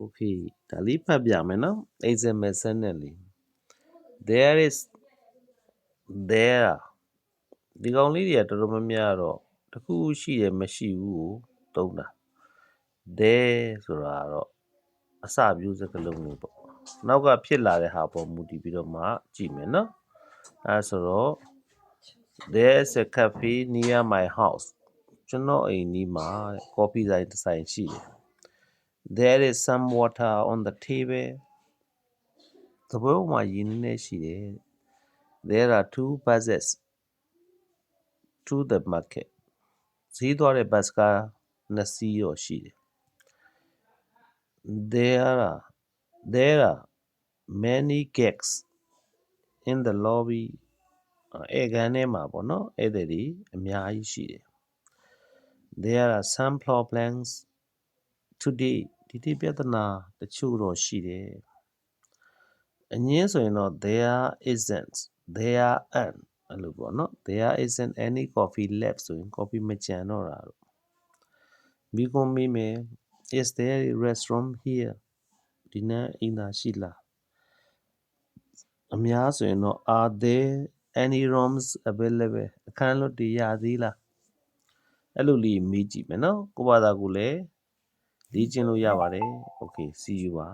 Okay ဒါလေးဖတ်ပြမယ်နော် example sentence လေး there is there ဒီကောင်လေးတွေကတော်တော်များများတော့တခုရှိတယ်မရှိဘူးကိုသုံးတာ there ဆိုတာတော့အစပြုစကားလုံးလေးပေါ့နောက်ကဖြစ်လာတဲ့ဟာပေါ်မူတည်ပြီးတော့မှကြည့်မယ်နော်အဲဆိုတော့ there's a cafe near my house ကျွန်တော်အိမ်နီးမှာ coffee ဆိုင်တစ်ဆိုင်ရှိတယ် there is some water on the table သဘောမှာရင်းနေရှိတယ် there are two buses to the market ဈေးသွားတဲ့ bus က2စီးတော့ရှိတယ် there are many guests in the lobby ဧကန်ထဲမှာပေါ့နော်ဧည့်သည်တွေအများကြီးရှိတယ် there are some problems today ဒီနေ့ပြဿနာတချို့တော့ရှိတယ်အငင်းဆိုရင်တော့ there isn't there aren't အဲ့လိုပေါ့နော် there isn't any coffee left ဆိုရင် coffee မကျန်တော့တာတော့မိကုံးမိမယ် is there a restaurant here ဒီနေ့အိမ်သာရှိလားအများဆိုရင်တော့ are there any rooms available အခန်းလွတ်တွေရသေးလားအဲ့လိုလေးမေးကြည့်မယ်နော်ကိုယ့်ဘာသာကိုလည်းလေ့ကျင့်လို့ရပါတယ် okay see you ပါ